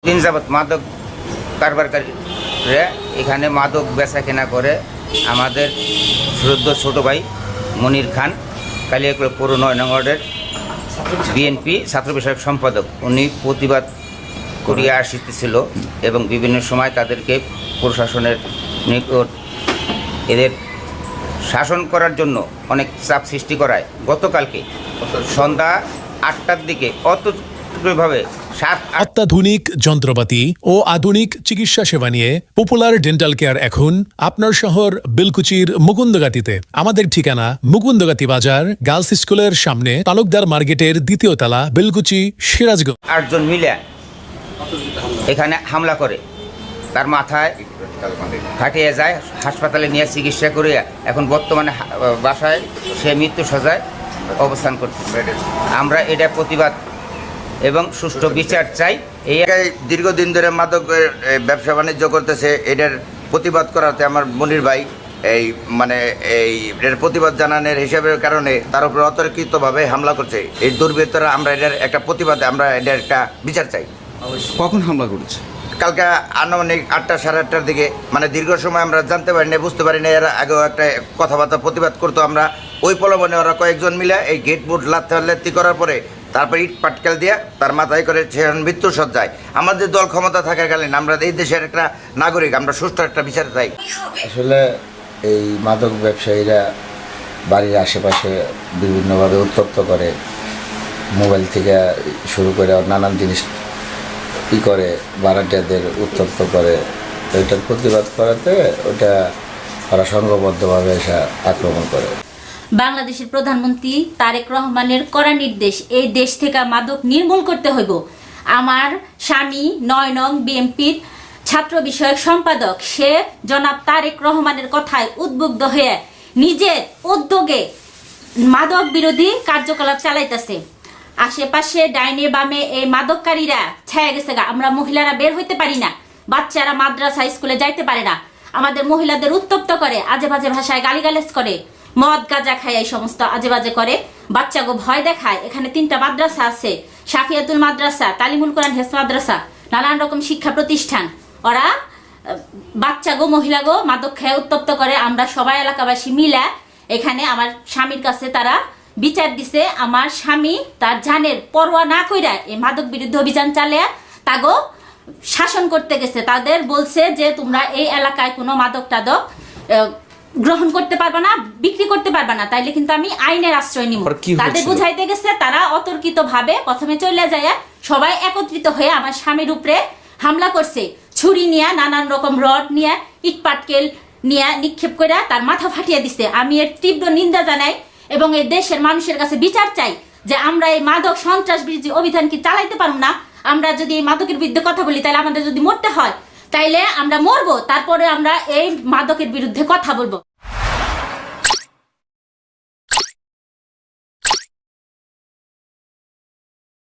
দিন যাবৎ মাদক কারবারকারীরা এখানে মাদক বেচা কেনা করে। আমাদের ছোট ভাই মনির খান কালিয়াকৈর পৌর ৯ নং ওয়ার্ডের বিএনপি ছাত্র বিষয়ক সম্পাদক, উনি প্রতিবাদ করিয়া আসিতেছিল এবং বিভিন্ন সময় তাদেরকে প্রশাসনের নিকট এদের শাসন করার জন্য অনেক চাপ সৃষ্টি করায় গতকালকে সন্ধ্যা ৮টার দিকে অতভাবে অত্যাধুনিক যন্ত্রপাতি ও আধুনিক চিকিৎসা সেবা নিয়ে পপুলার ডেন্টাল কেয়ার এখন আপনার শহর বেলকুচির মুকুন্দগাতিতে। আমাদের ঠিকানা মুকুন্দগাতি বাজার, গার্লস স্কুলের সামনে, তালুকদার মার্কেটের ২য় তলা, বেলকুচি, সিরাজগঞ্জ। ৮ জন মিলে এখানে হামলা করে, তার মাথায় ফাটিয়ে যায়, হাসপাতালে নিয়ে চিকিৎসা করে এখন বর্তমানে বাসায় সে মৃত্যু সজ্জায় অবস্থান করতেছে। আমরা এটা প্রতিবাদ এবং সুষ্ঠু বিচার চাই। এই দীর্ঘদিন ধরে মাদকের ব্যবসা বাণিজ্য করতেছে, এটার প্রতিবাদ করাতে আমার মনির ভাই এটার প্রতিবাদ জানানোর হিসাবের কারণে তার উপরে অতর্কিতভাবে হামলা করছে এই দুর্বৃত্তরা। আমরা এটার একটা প্রতিবাদে আমরা এটার একটা বিচার চাই। কখন হামলা করেছে? কালকে আনুমানিক ৮টা সাড়ে ৮টার দিকে, দীর্ঘ সময় আমরা জানতে পারি না, বুঝতে পারি না। এরা আগেও একটা কথাবার্তা প্রতিবাদ করতো। আমরা ওই প্রলোভনে ওরা কয়েকজন মিলে এই গেট বুট লাত্তি করার পরে তারপর ইট পাটকেল দিয়ে তার মাথায় করে সে মৃত্যু সজ্জায়। আমাদের দল ক্ষমতা থাকাকালীন আমরা এই দেশের একটা নাগরিক, আমরা সুষ্ঠু একটা বিচার চাই। আসলে এই মাদক ব্যবসায়ীরা বাড়ির আশেপাশে বিভিন্নভাবে উত্তপ্ত করে, মোবাইল থেকে শুরু করে নানান জিনিস করে, ভাড়াটিয়াদের উত্তপ্ত করে। তো এটার প্রতিবাদ করাতে ওটা তারা সংঘবদ্ধভাবে এসে আক্রমণ করে। বাংলাদেশের প্রধানমন্ত্রী তারেক রহমানের কড়া নির্দেশ, এই দেশ থেকে মাদক নির্মূল করতে হইব। আমার স্বামী ৯ নং বিএনপির ছাত্র বিষয়ক সম্পাদক, সে জনাব তারেক রহমানের কথায় উদ্বুদ্ধ হয়ে নিজের উদ্যোগে মাদক বিরোধী কার্যকলাপ চালাইতেছে। আশেপাশে ডাইনে বামে এই মাদককারীরা ছায়া গেছে গা। আমরা মহিলারা বের হইতে পারি না, বাচ্চারা মাদ্রাসা স্কুলে যাইতে পারে না, আমাদের মহিলাদের উত্তপ্ত করে, আজে বাজে ভাষায় গালিগালাজ করে, মদ গাঁজা খায়, এই সমস্ত আজে বাজে করে, বাচ্চাগো ভয় দেখায়। এখানে 3টা মাদ্রাসা আছে, শাফিয়াতুল মাদ্রাসা, তালিমুল কোরআন হেফজ মাদ্রাসা, নানান রকম শিক্ষা প্রতিষ্ঠান। ওরা বাচ্চাগো মহিলাগো মাদক খেয়ে উত্তপ্ত করে। আমরা সবাই এলাকাবাসী মিলা এখানে আমার স্বামীর কাছে তারা বিচার দিছে। আমার স্বামী তার জানের পরোয়া না কইরা এই মাদক বিরুদ্ধে অভিযান চালিয়ে তাগো শাসন করতে গেছে। তাদের বলছে যে তোমরা এই এলাকায় কোনো মাদক টাদক গ্রহণ করতে পারবা না, বিক্রি করতে পারবা না, তাইলে কিন্তু আমি আইনের আশ্রয় নিব। তাদের বুঝাইতে গেছে, তারা অতর্কিত ভাবে প্রথমে চলে যায়, সবাই একত্রিত হয়ে আমার স্বামীর উপরে হামলা করছে। ছুরি নিয়ে, নানান রকম রড নিয়ে, ইট পাটকেল নিয়ে নিক্ষেপ করে তার মাথা ফাটিয়ে দিছে। আমি এর তীব্র নিন্দা জানাই এবং এই দেশের মানুষের কাছে বিচার চাই যে আমরা এই মাদক সন্ত্রাস বিরোধী অভিযান কি চালাইতে পারব না? আমরা যদি এই মাদকের বিরুদ্ধে কথা বলি, তাহলে আমাদের যদি মরতে হয় তাইলে আমরা মরবো, তারপরে আমরা এই মাদকের বিরুদ্ধে কথা বলবো।